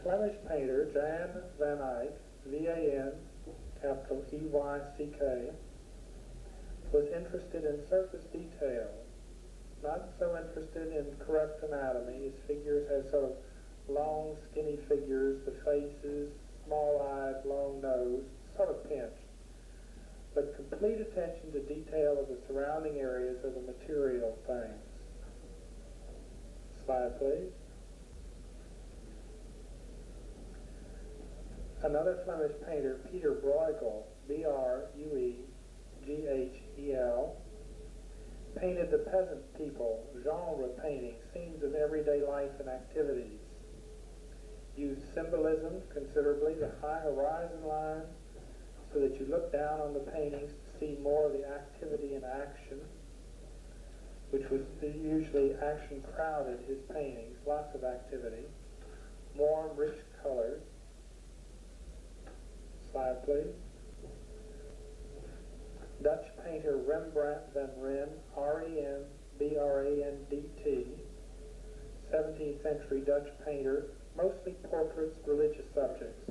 Flemish painter Jan van Eyck, V-A-N, capital E-Y-C-K, was interested in surface detail, not so interested in correct anatomy. His figures had sort of long, skinny figures, the faces, small-eyed, long nose, sort of pinched, but complete attention to detail of the surrounding areas of the material things. Slide, please. Another Flemish painter, Peter Bruegel, B-R-U-E-G-H-E-L, painted the peasant people, genre painting, scenes of everyday life and activities. Used symbolism considerably, the high horizon line, so that you look down on the paintings to see more of the activity and action, which was usually action crowded, his paintings, lots of activity, warm, rich colors. Slide, please. Dutch painter Rembrandt van Rijn, R-E-M-B-R-A-N-D-T, 17th century Dutch painter, mostly portraits, religious subjects.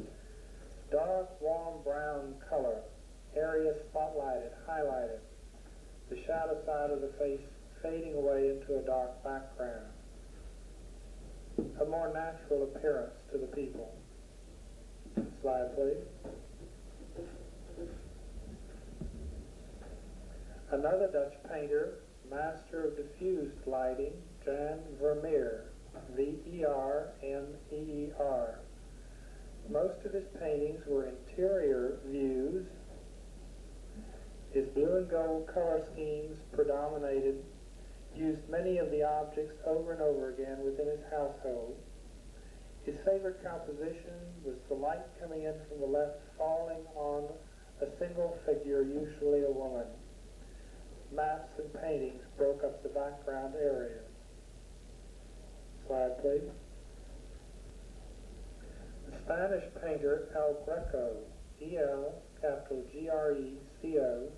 Dark, warm brown color, area spotlighted, highlighted, the shadow side of the face fading away into a dark background. A more natural appearance to the people. Slide, please. Another Dutch painter, master of diffused lighting, Jan Vermeer, V-E-R-M-E-E-R. Most of his paintings were interior views. His blue and gold color schemes predominated, used many of the objects over and over again within his household. His favorite composition was the light coming in from the left falling on a single figure, usually a woman. Maps and paintings broke up the background areas. Slide, please. The Spanish painter El Greco, E-L, capital G-R-E-C-O,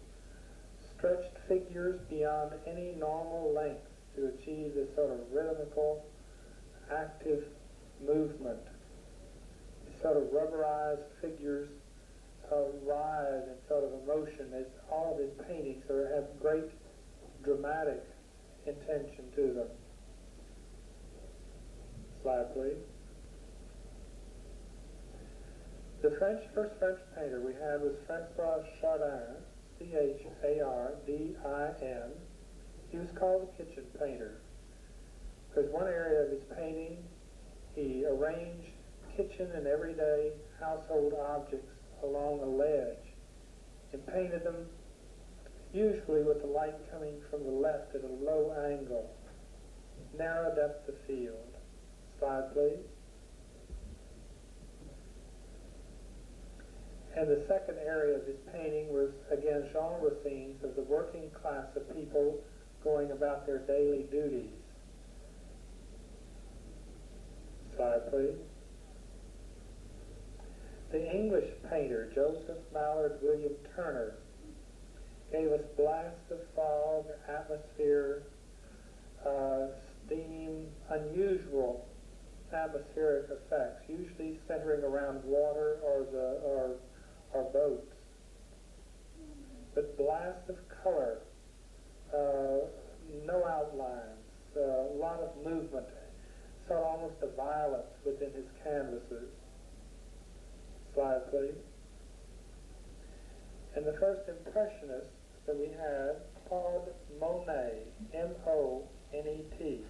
stretched figures beyond any normal length to achieve this sort of rhythmical, active movement. These sort of rubberized figures rise in sort of emotion, as all of his paintings have great dramatic intention to them. Slide, please. The first French painter we had was Francois Chardin, C-H-A-R-D-I-N. He was called the kitchen painter because one area of his painting he arranged kitchen and everyday household objects along a ledge and painted them usually with the light coming from the left at a low angle, narrow depth of field. Slide, please. And the second area of his painting was, again, genre scenes of the working class of people going about their daily duties. Slide, please. The English painter, Joseph Mallard William Turner, gave us blasts of fog, atmosphere, steam, unusual atmospheric effects, usually centering around water or boats. But blasts of color, no outlines, a lot of movement, saw almost a violence within his canvases. Slide, please. And the first impressionist that we had, Claude Monet, M-O-N-E-T.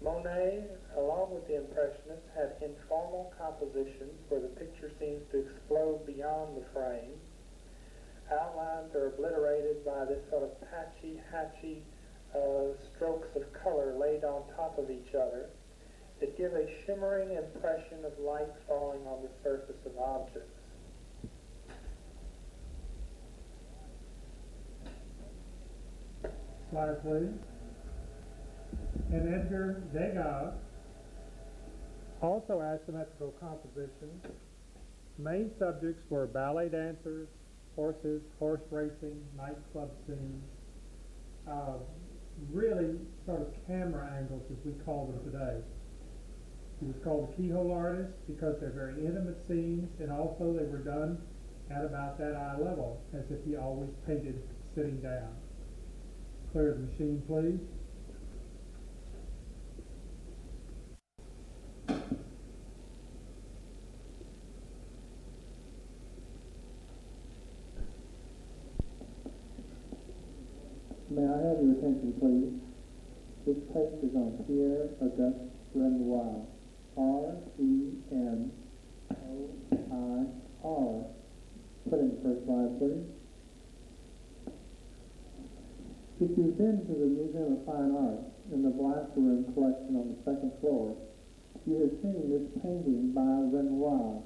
Monet, along with the Impressionists, had informal compositions where the picture seems to explode beyond the frame. Outlines are obliterated by this sort of patchy, hatchy strokes of color laid on top of each other that give a shimmering impression of light falling on the surface of objects. Slide, please. And Edgar Degas, also asymmetrical compositions. Main subjects were ballet dancers, horses, horse racing, nightclub scenes, really sort of camera angles as we call them today. He was called the keyhole artist because they're very intimate scenes, and also they were done at about that eye level, as if he always painted sitting down. Clear the machine, please. May I have your attention, please? This text is on Pierre Auguste Renoir. R-E-N-O-I-R. Put in the first slide, please. If you've been to the Museum of Fine Arts in the Blaster Room collection on the second floor, you have seen this painting by Renoir.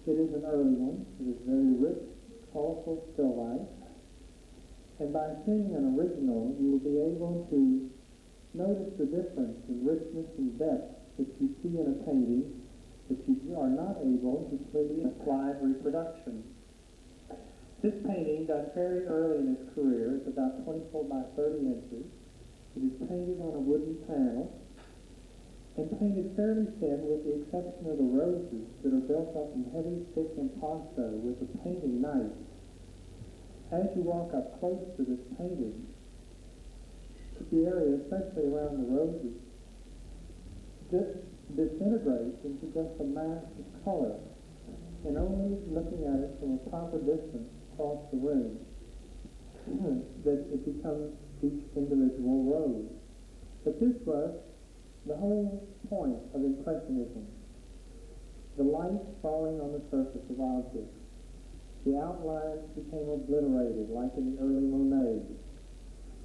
It is an early one. It is very rich, colorful still life. And by seeing an original, you will be able to notice the difference in richness and depth that you see in a painting that you are not able to see in a slide reproduction. This painting, done very early in his career, is about 24 by 30 inches. It is painted on a wooden panel and painted fairly thin with the exception of the roses that are built up in heavy, thick impasto with a painting knife. As you walk up close to this painting, the area, especially around the roses, disintegrates into just a mass of color, and only looking at it from a proper distance across the room that it becomes each individual rose. But this was the whole point of Impressionism. The light falling on the surface of objects. The outlines became obliterated, like in the early Monet.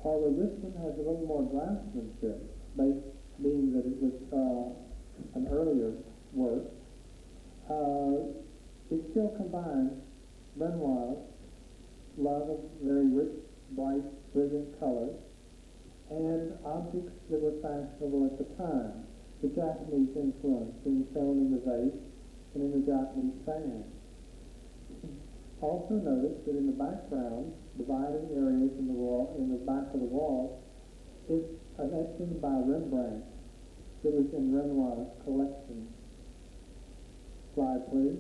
Although this one has a little more draftsmanship, being that it was an earlier work, it still combines Renoir's love of very rich, bright, brilliant colors and objects that were fashionable at the time, the Japanese influence being shown in the vase and in the Japanese fan. Also notice that in the background, dividing areas in the wall, in the back of the wall, is an etching by Rembrandt that was in Renoir's collection. Slide, please.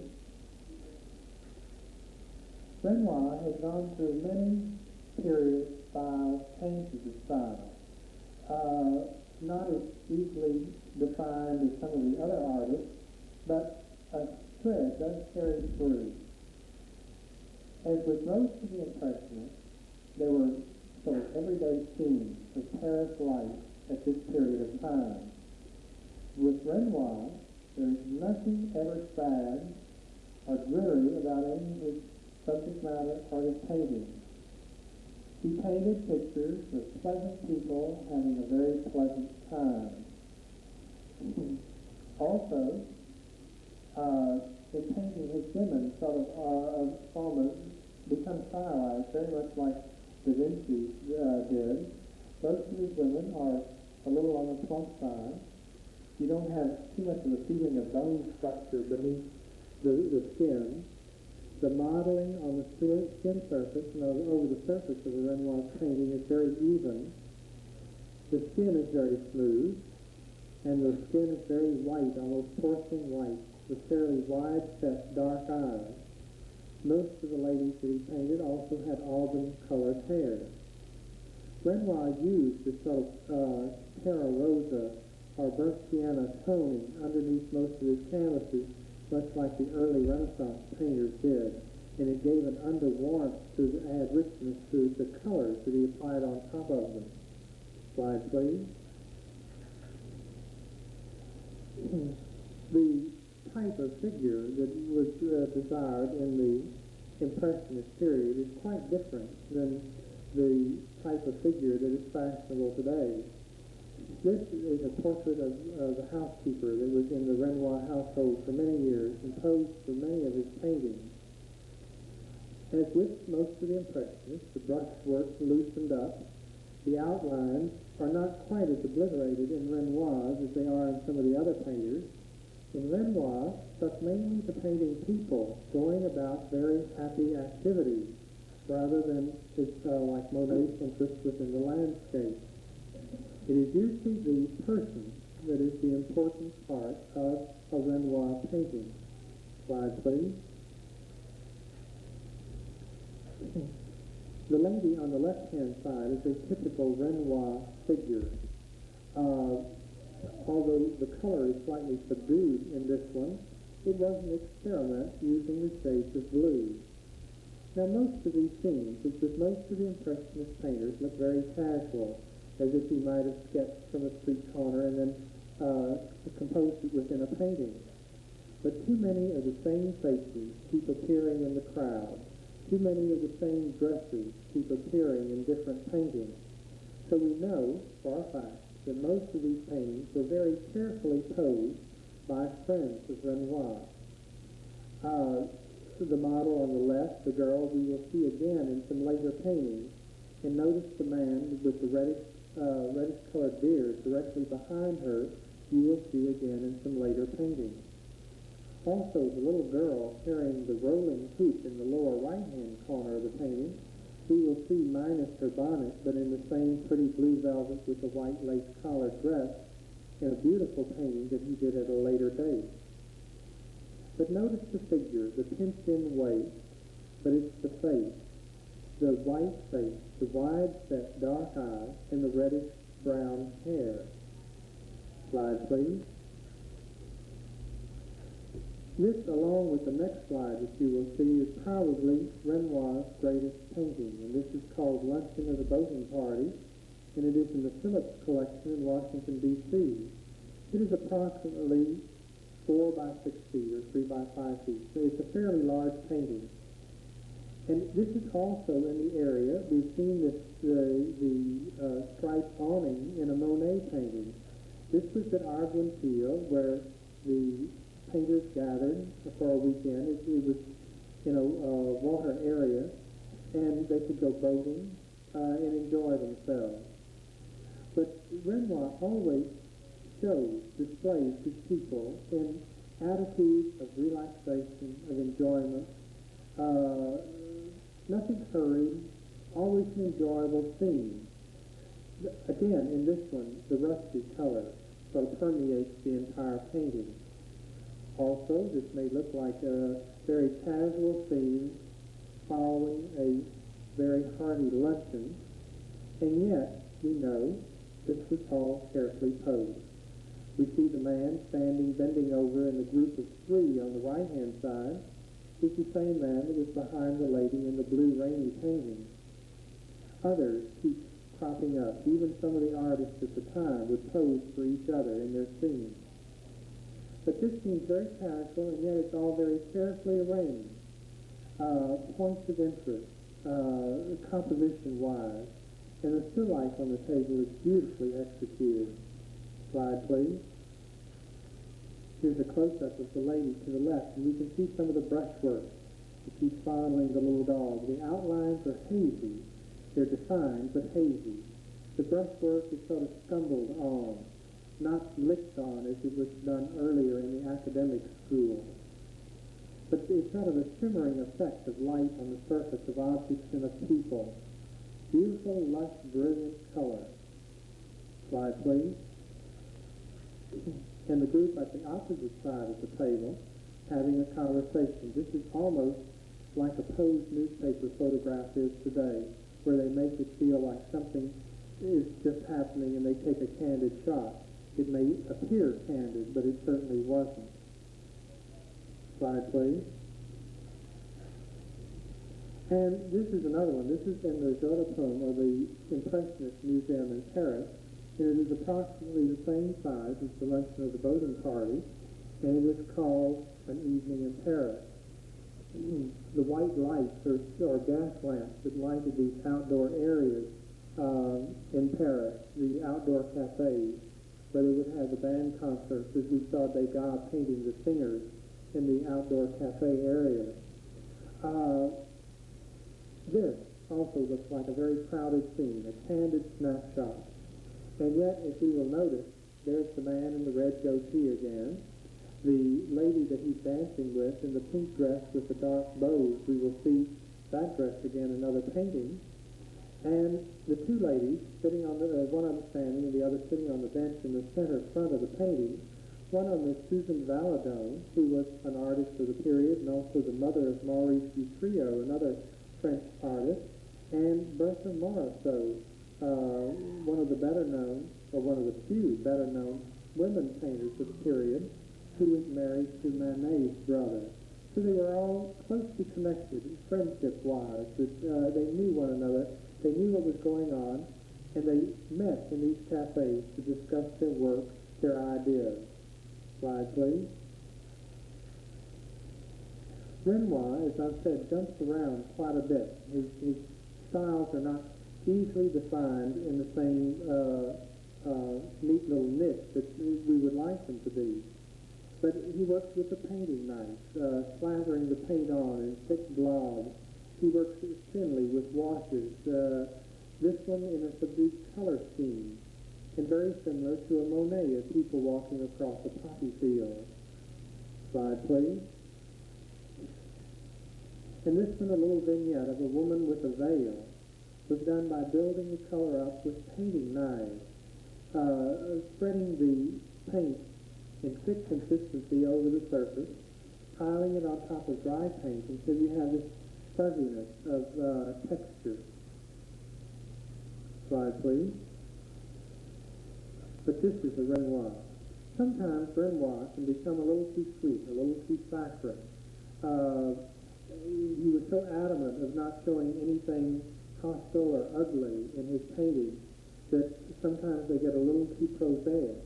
Renoir has gone through many periods, styles, changes of style. Not as easily defined as some of the other artists, but a thread does carry through. As with most of the Impressionists, there were sort of everyday scenes of Paris life at this period of time. With Renoir, there is nothing ever sad or dreary about any of his subject matter or his paintings. He painted pictures of pleasant people having a very pleasant time. Also, in painting his women sort of almost become stylized, very much like Da Vinci did. Most of his women are a little on the plump side. You don't have too much of a feeling of bone structure beneath the skin. The modeling on the skin surface and over the surface of a Renoir painting is very even. The skin is very smooth, and the skin is very white, almost porcelain white, with fairly wide-set dark eyes. Most of the ladies that he painted also had auburn-colored hair. Renoir used this sort of terra rosa or burnt sienna toning underneath most of his canvases, much like the early Renaissance painters did, and it gave an underwarmth to add richness to the colors that he applied on top of them. Slide, please. The type of figure that was desired in the Impressionist period is quite different than the type of figure that is fashionable today. This is a portrait of the housekeeper that was in the Renoir household for many years and posed for many of his paintings. As with most of the Impressionists, the brushwork loosened up. The outlines are not quite as obliterated in Renoir's as they are in some of the other painters. In Renoir, stuck mainly to painting people going about very happy activities, rather than like Monet's interest within the landscape. It is usually the person that is the important part of a Renoir painting. Slide, please. The lady on the left-hand side is a typical Renoir figure. Although the color is slightly subdued in this one, it was an experiment using the shades of blue. Now, most of these scenes, as with most of the Impressionist painters, look very casual, as if he might have sketched from a street corner and then composed it within a painting. But too many of the same faces keep appearing in the crowd. Too many of the same dresses keep appearing in different paintings. So we know, for a fact, that most of these paintings were very carefully posed by friends of Renoir. The model on the left, the girl, we will see again in some later paintings. And notice the man with the reddish-colored beard directly behind her, you will see again in some later paintings. Also, the little girl carrying the rolling hoop in the lower right-hand corner of the painting, we will see minus her bonnet, but in the same pretty blue velvet with the white lace collared dress, in a beautiful painting that he did at a later date. But notice the figure, the pinched-in waist, but it's the face, the white face, the wide-set dark eyes, and the reddish-brown hair. Slide, please. This, along with the next slide that you will see, is probably Renoir's greatest painting, and this is called Luncheon of the Boating Party, and it is in the Phillips Collection in Washington, D.C. It is approximately 4 by 6 feet or 3 by 5 feet, so it's a fairly large painting. And this is also in the area, we've seen this, the striped awning in a Monet painting. This was at Argenteuil, where the painters gathered for a weekend. It was in a water area, and they could go boating and enjoy themselves. But Renoir always displays his people in attitudes of relaxation, of enjoyment, nothing hurried, always an enjoyable scene. Again, in this one, the rusty color sort of permeates the entire painting. Also, this may look like a very casual scene following a very hearty luncheon, and yet we know this was all carefully posed. We see the man bending over in the group of 3 on the right-hand side is the same man that was behind the lady in the blue rainy painting. Others keep cropping up. Even some of the artists at the time would pose for each other in their scenes. But this seems very casual, and yet it's all very carefully arranged. Points of interest, composition-wise, and the still life on the table is beautifully executed. Slide, please. Here's a close-up of the lady to the left, and you can see some of the brushwork that she's fondling the little dog. The outlines are hazy. They're defined, but hazy. The brushwork is sort of stumbled on, not licked on as it was done earlier in the academic school. But it's sort of a shimmering effect of light on the surface of objects and of people. Beautiful, lush, brilliant color. Slide, please. And the group at the opposite side of the table having a conversation. This is almost like a posed newspaper photograph is today, where they make it feel like something is just happening and they take a candid shot. It may appear candid, but it certainly wasn't. Slide, please. And this is another one. This is in the Jeu de Paume, or the Impressionist Museum in Paris. And it is approximately the same size as the Luncheon of the Boating Party, and it is called An Evening in Paris. The white lights or gas lamps that lighted these outdoor areas in Paris, the outdoor cafes, where they would have the band concerts, as we saw Degas painting the singers in the outdoor cafe area. This also looks like a very crowded scene, a candid snapshot. And yet, as we will notice, there's the man in the red goatee again. The lady that he's dancing with in the pink dress with the dark bows, we will see that dress again in another painting. And the two ladies sitting on one of them standing and the other sitting on the bench in the center front of the painting. One of them is Susan Valadon, who was an artist of the period and also the mother of Maurice Dutrio, another French artist, and Bertha Morisot, one of the better known, or one of the few better known women painters of the period, who was married to Manet's brother. So they were all closely connected, friendship-wise, that they knew one another, they knew what was going on, and they met in these cafes to discuss their work, their ideas. Slide, please. Renoir, as I've said, jumps around quite a bit. His styles are not easily defined in the same neat little niche that we would like them to be. But he works with the painting knife, slathering the paint on in thick globs. He works thinly with washes, this one in a subdued color scheme, and very similar to a Monet of people walking across a poppy field. Slide, please. And this one, a little vignette of a woman with a veil, was done by building the color up with painting knives, spreading the paint in thick consistency over the surface, piling it on top of dry paint until you have this fuzziness of texture. Slide, please. But this is a Renoir. Sometimes Renoir can become a little too sweet, a little too saccharine. He was so adamant of not showing anything hostile or ugly in his paintings that sometimes they get a little too prosaic.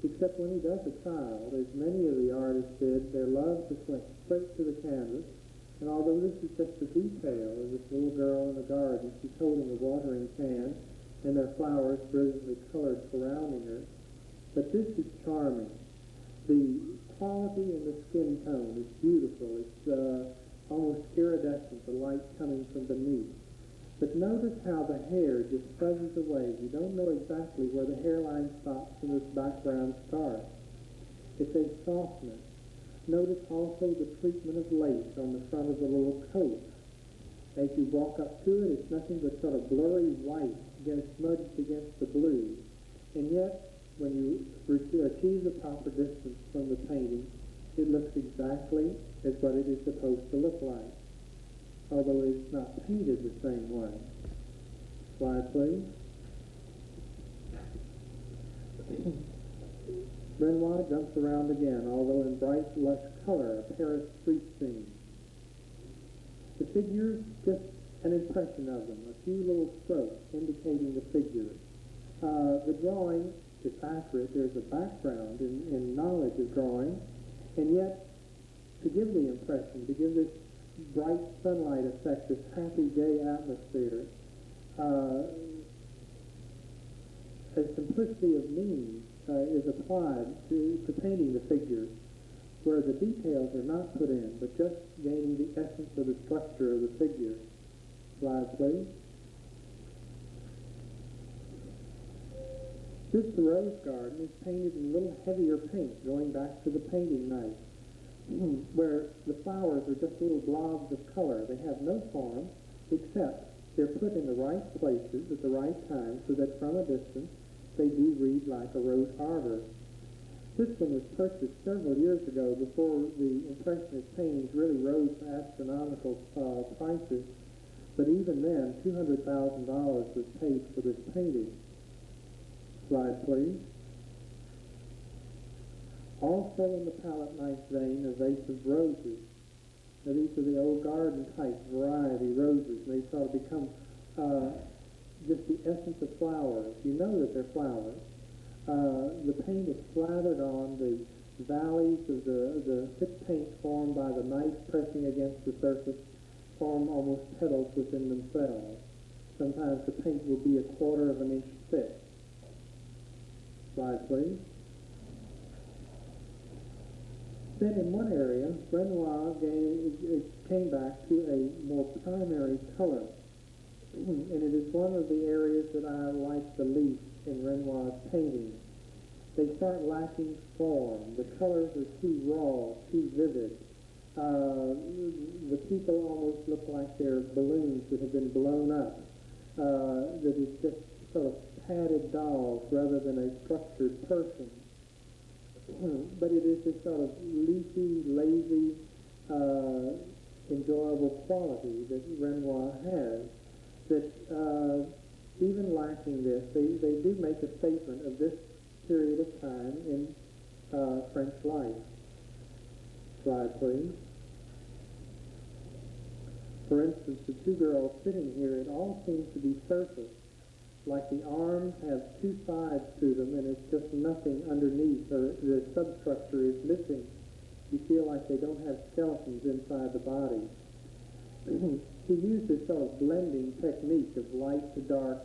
Except when he does a child, as many of the artists did, their love just went straight to the canvas. And although this is just a detail of this little girl in the garden, she's holding a watering can, and there are flowers brilliantly colored surrounding her. But this is charming. The quality in the skin tone is beautiful. It's almost iridescent, the light coming from beneath. But notice how the hair just fuzzes away. You don't know exactly where the hairline stops and this background starts. It's a softness. Notice also the treatment of lace on the front of the little coat. As you walk up to it, it's nothing but sort of blurry white smudged against the blue. And yet, when you achieve the proper distance from the painting, it looks exactly as what it is supposed to look like, although it's not painted the same way. Slide, please. Renoir jumps around again, although in bright, lush color, a Paris street scene. The figures, just an impression of them, a few little strokes indicating the figures. The drawing is accurate. There's a background in knowledge of drawing, and yet to give the impression, to give this bright sunlight effect, this happy, gay atmosphere, a simplicity of means is applied to painting the figures, where the details are not put in, but just gaining the essence of the structure of the figure. Slide, please. This rose garden is painted in a little heavier paint, going back to the painting knife, where the flowers are just little blobs of color. They have no form, except they're put in the right places at the right time, so that from a distance they do read like a rose arbor. This one was purchased several years ago, before the Impressionist paintings really rose to astronomical prices. But even then, $200,000 was paid for this painting. Slide, please. Also in the palette knife vein, a vase of roses. Now these are the old garden type variety roses, and they sort of become just the essence of flowers. You know that they're flowers. The paint is slathered on the valleys of the thick paint formed by the knife pressing against the surface, form almost petals within themselves. Sometimes the paint will be 1/4 of an inch thick. Slide, please. Then in one area, Renoir came back to a more primary color. And it is one of the areas that I like the least in Renoir's paintings. They start lacking form. The colors are too raw, too vivid. The people almost look like they're balloons that have been blown up. that is just sort of padded dolls rather than a structured person. But it is this sort of leafy, lazy, enjoyable quality that Renoir has that even lacking this, they do make a statement of this period of time in French life. Slide, please. For instance, the two girls sitting here, it all seems to be surface, like the arms have two sides to them and it's just nothing underneath, or the substructure is missing. You feel like they don't have skeletons inside the body. He used this sort of blending technique of light to dark,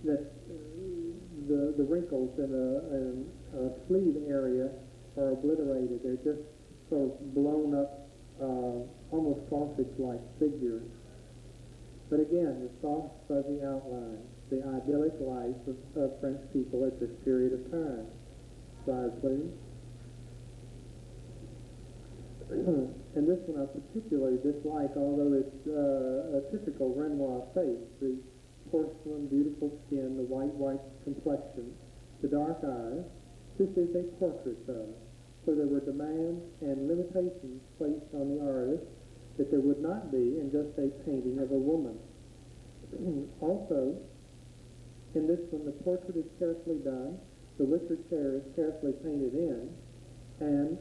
that the wrinkles in a sleeve area are obliterated. They're just sort of blown up, almost sausage-like figures. But again, the soft, fuzzy outlines, the idyllic life of French people at this period of time. Slide, please. And this one I particularly dislike, although it's a typical Renoir face. The porcelain, beautiful skin, the white complexion, the dark eyes. This is a portrait, though. So there were demands and limitations placed on the artist that there would not be in just a painting of a woman. Also, in this one, the portrait is carefully done, the wicker chair is carefully painted in, and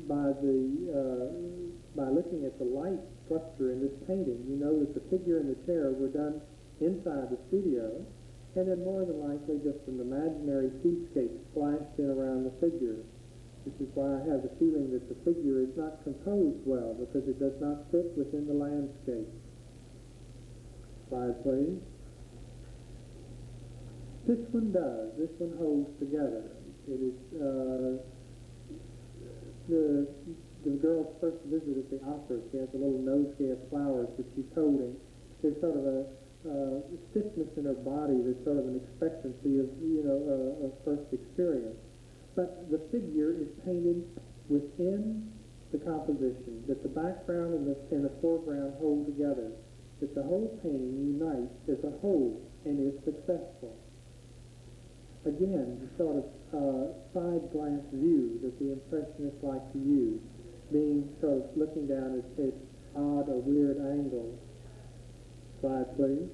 by looking at the light structure in this painting, you know that the figure and the chair were done inside the studio, and then more than likely just an imaginary seascape splashed in around the figure. This is why I have the feeling that the figure is not composed well, because it does not fit within the landscape. Slide, please. This one does. This one holds together. It is the girl's first visit at the opera. She has a little nosegay of flowers that she's holding. There's sort of a stiffness in her body. There's sort of an expectancy of, of first experience. But the figure is painted within the composition, that the background and the foreground hold together, that the whole painting unites as a whole and is successful. Again, the sort of side glance view that the Impressionists like to use, being sort of looking down at odd or weird angles. Slide, please.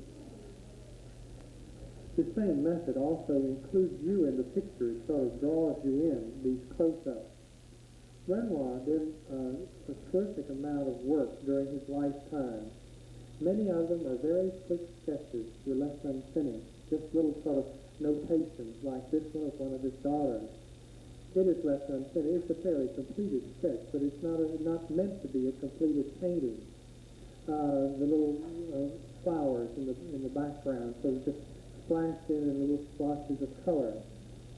The same method also includes you in the picture. It sort of draws you in, these close-ups. Renoir did a terrific amount of work during his lifetime. Many of them are very quick sketches, were left unfinished, just little sort of notations, like this one of one of his daughters. It is left unfinished. It's a fairly completed sketch, but it's not meant to be a completed painting. The little flowers in the background, so just splashed in little splotches of color.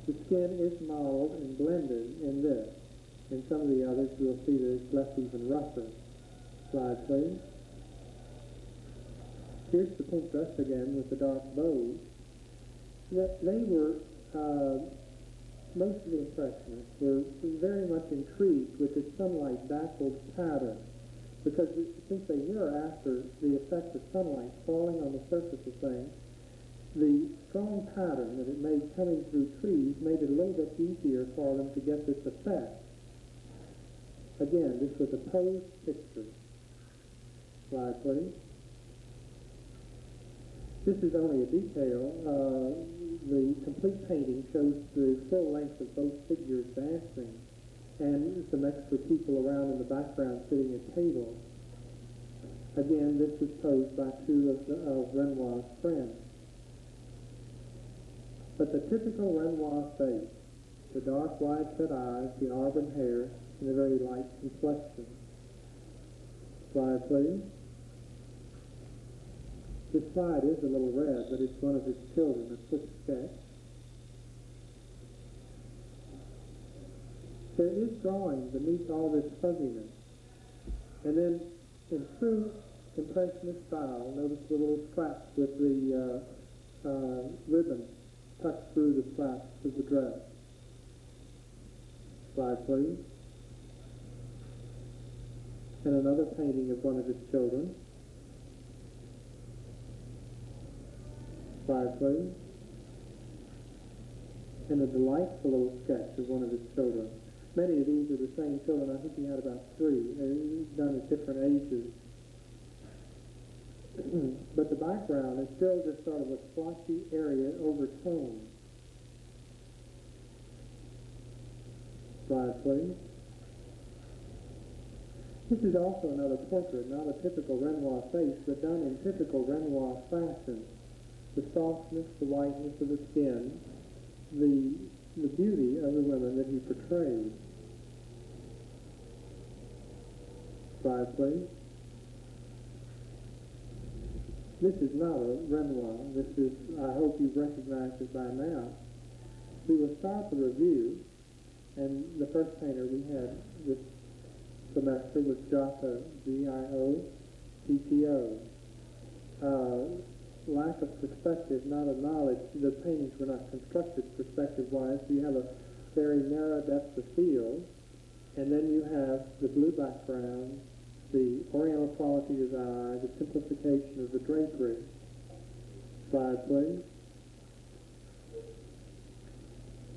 The skin is modeled and blended in this. In some of the others, you'll see that it's left even rougher. Slide, please. Here's the pink dress again with the dark bows. They were, most of the Impressionists were very much intrigued with the sunlight-dappled pattern, because since they were after the effect of sunlight falling on the surface of things, the strong pattern that it made coming through trees made it a little bit easier for them to get this effect. Again, this was a posed picture. Slide, please. This is only a detail. The complete painting shows the full length of both figures dancing, and some extra people around in the background sitting at tables. Again, this was posed by two of Renoir's friends. But the typical Renoir face, the dark wide-set eyes, the auburn hair, and the very light complexion. Slide, please. This slide is a little red, but it's one of his children, a quick sketch. There is drawing beneath all this fuzziness. And then, in true Impressionist style, notice the little straps with the ribbon tucked through the straps of the dress. Slide, please. And another painting of one of his children. Slide, please. And a delightful little sketch of one of his children. Many of these are the same children. I think he had about 3, done at different ages. But the background is still just sort of a splotchy area overtone. Slide, please. This is also another portrait, not a typical Renoir face, but done in typical Renoir fashion. The softness, the whiteness of the skin, the beauty of the women that he portrayed. Slide, please. This is not a Renoir. This is, I hope you've recognized it by now. We will start the review, and the first painter we had this semester was Giotto, Giotto. Lack of perspective, not of knowledge. The paintings were not constructed perspective-wise. You have a very narrow depth of field, and then you have the blue background, the oriental quality of the eye, the simplification of the drapery. Slide, please.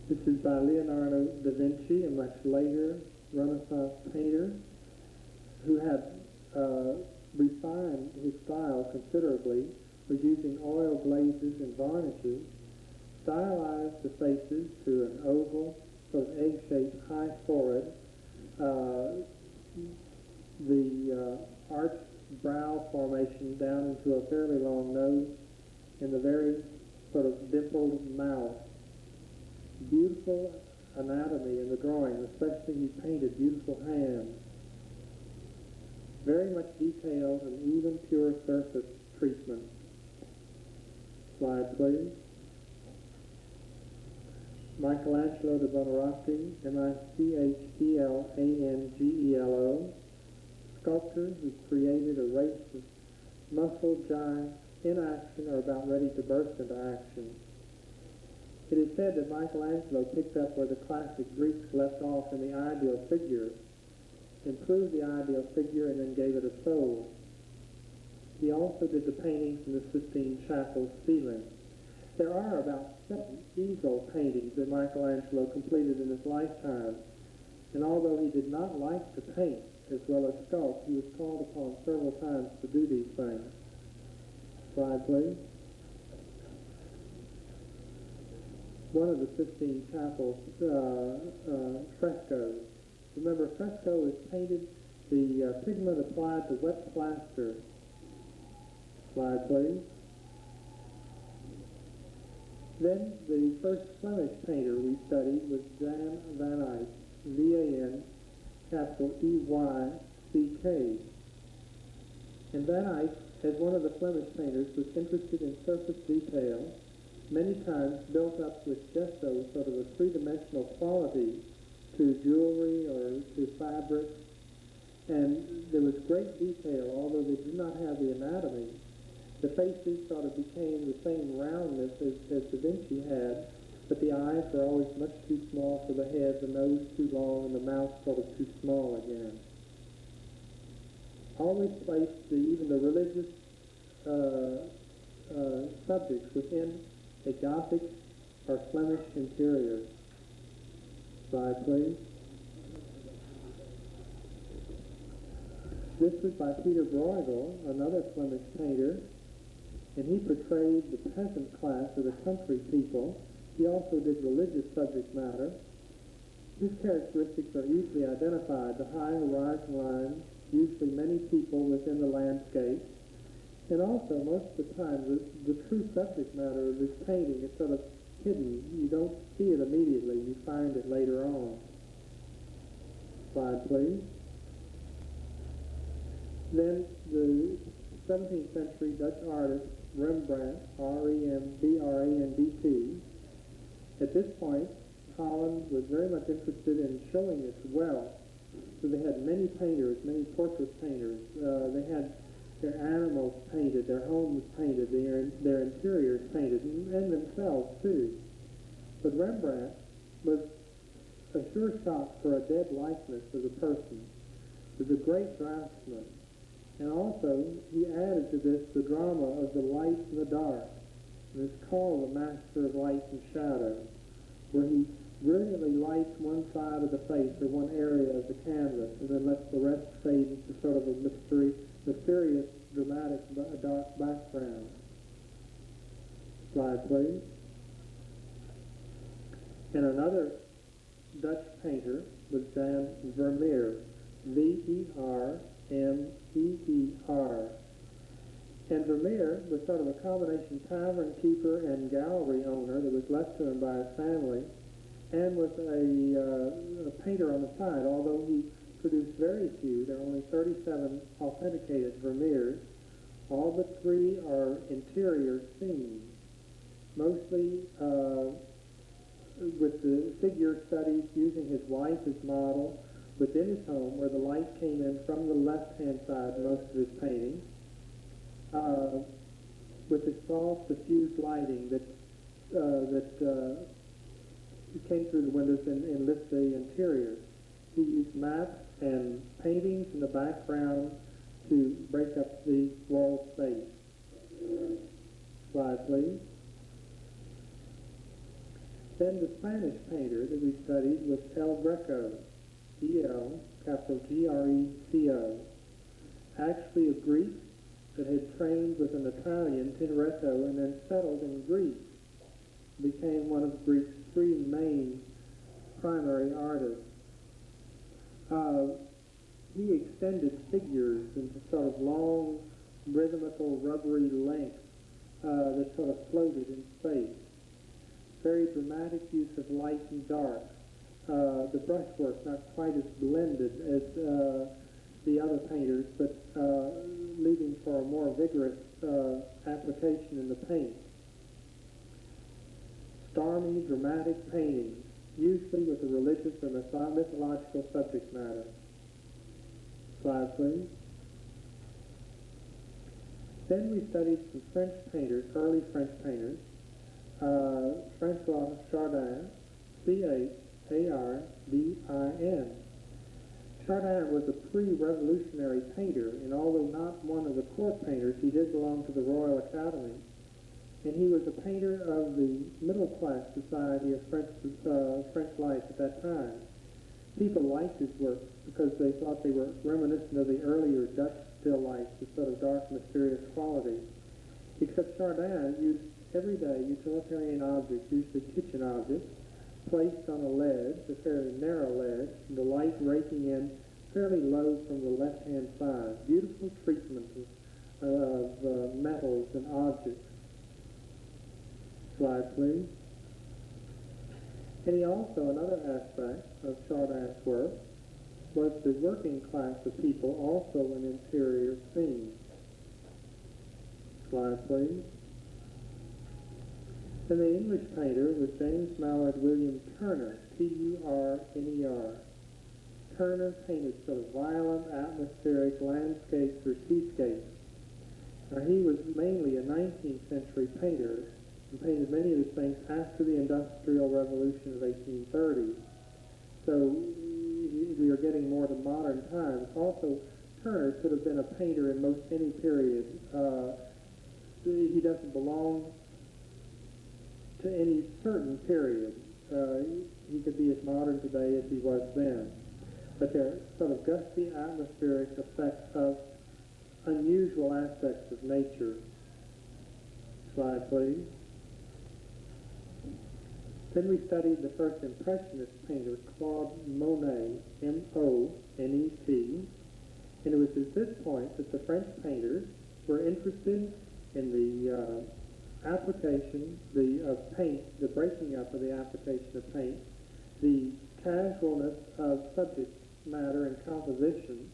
This is by Leonardo da Vinci, a much later Renaissance painter who had refined his style considerably, was using oil glazes and varnishes, stylized the faces to an oval, sort of egg-shaped high forehead, the arched brow formation down into a fairly long nose, and the very sort of dimpled mouth. Beautiful anatomy in the drawing, especially he painted beautiful hands. Very much detailed and even pure surface treatment. Slide, please. Michelangelo da Buonarroti, Michelangelo, sculptor who created a race of muscle giants in action or about ready to burst into action. It is said that Michelangelo picked up where the classic Greeks left off in the ideal figure, improved the ideal figure, and then gave it a soul. He also did the paintings in the Sistine Chapel ceiling. There are about 7 easel paintings that Michelangelo completed in his lifetime, and although he did not like to paint as well as sculpt, he was called upon several times to do these things. Slide, please. One of the Sistine Chapel frescoes. Remember, fresco is painted, the pigment applied to wet plaster. Slide, please. Then the first Flemish painter we studied was Jan van Eyck, V-A-N, capital E-Y-C-K. And Van Eyck, as one of the Flemish painters, was interested in surface detail, many times built up with gesso, sort of a three-dimensional quality to jewelry or to fabric. And there was great detail, although they did not have the anatomy. The faces sort of became the same roundness as Da Vinci had, but the eyes were always much too small for the head, the nose too long, and the mouth sort of too small again. Always placed even the religious subjects within a Gothic or Flemish interior. Slide, please. This was by Peter Bruegel, another Flemish painter, and he portrayed the peasant class or the country people. He also did religious subject matter. His characteristics are easily identified: the high horizon line, usually many people within the landscape, and also most of the time the true subject matter of this painting is sort of hidden. You don't see it immediately, you find it later on. Slide, please. Then the 17th century Dutch artist Rembrandt, R-E-M-B-R-A-N-D-T. At this point, Holland was very much interested in showing its wealth. So they had many painters, many portrait painters. They had their animals painted, their homes painted, their interiors painted, and themselves too. But Rembrandt was a sure shot for a dead likeness of a person. He was a great draftsman. And also, he added to this the drama of the light and the dark. and it's called The Master of Light and Shadow, where he brilliantly lights one side of the face or one area of the canvas and then lets the rest fade into sort of a mysterious, dramatic, dark background. Slide, please. And another Dutch painter was Jan Vermeer, Vermeer. And Vermeer was sort of a combination tavern keeper and gallery owner that was left to him by his family, and was a painter on the side, although he produced very few. There are only 37 authenticated Vermeers. All but 3 are interior scenes, mostly with the figure studies using his wife as model within his home, where the light came in from the left-hand side most of his paintings, with his soft, diffused lighting that came through the windows and lit the interior. He used maps and paintings in the background to break up the wall space. Slide, please. Then the Spanish painter that we studied was El Greco, E-L, capital G-R-E-C-O. Actually a Greek that had trained with an Italian, Tintoretto, and then settled in Greece. Became one of Greece's 3 main primary artists. He extended figures into sort of long, rhythmical, rubbery lengths that sort of floated in space. Very dramatic use of light and dark. The brushwork not quite as blended as the other painters, but leaving for a more vigorous application in the paint. Stormy, dramatic paintings, usually with a religious or mythological subject matter. Slide, please. Then we studied some French painters, early French painters. Francois Chardin, C-H-A-R-D-I-N. Chardin was a pre-revolutionary painter, and although not one of the court painters, he did belong to the Royal Academy. And he was a painter of the middle-class society of French life at that time. People liked his work because they thought they were reminiscent of the earlier Dutch still lifes, the sort of dark, mysterious quality. Except Chardin used everyday utilitarian objects, usually kitchen objects, placed on a ledge, a fairly narrow ledge, and the light raking in fairly low from the left-hand side. Beautiful treatment of metals and objects. Slide, please. And he also, another aspect of Chardin's work, was the working class of people, also in interior scenes. Slide, please. And the English painter was James Mallard William Turner, T-U-R-N-E-R. Turner painted sort of violent, atmospheric landscapes or seascapes. Now, he was mainly a 19th century painter and painted many of his things after the Industrial Revolution of 1830. So we are getting more to modern times. Also, Turner could have been a painter in most any period. He doesn't belong to any certain period. He could be as modern today as he was then. But there are sort of gusty atmospheric effects of unusual aspects of nature. Slide, please. Then we studied the first Impressionist painter, Claude Monet, M-O-N-E-T, and it was at this point that the French painters were interested in the application of paint, the breaking up of the application of paint, the casualness of subject matter and composition,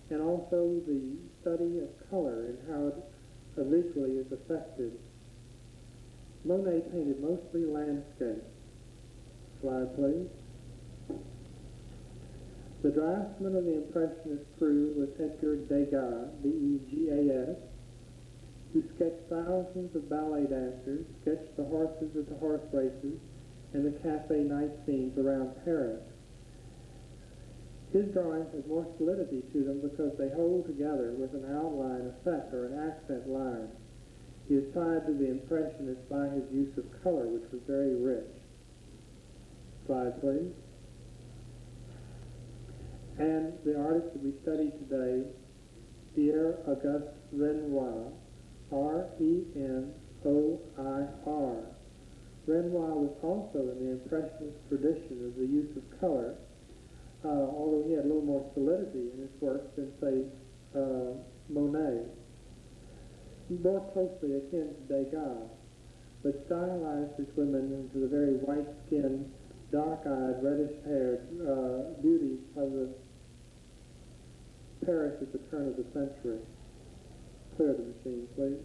and also the study of color and how it visually is affected. Monet painted mostly landscape. Slide, please. The draftsman of the Impressionist crew was Edgar Degas, D-E-G-A-S, who sketched thousands of ballet dancers, sketched the horses at the horse races, and the cafe night scenes around Paris. His drawings have more solidity to them because they hold together with an outline effect or an accent line. He is tied to the Impressionists by his use of color, which was very rich. Slide, please. And the artist that we study today, Pierre-Auguste Renoir, R-E-N-O-I-R. Renoir was also in the Impressionist tradition of the use of color, although he had a little more solidity in his work than, say, Monet. More closely akin to Degas, but stylized his women into the very white-skinned, dark-eyed, reddish-haired beauties of the Paris at the turn of the century. Clear the machine, please.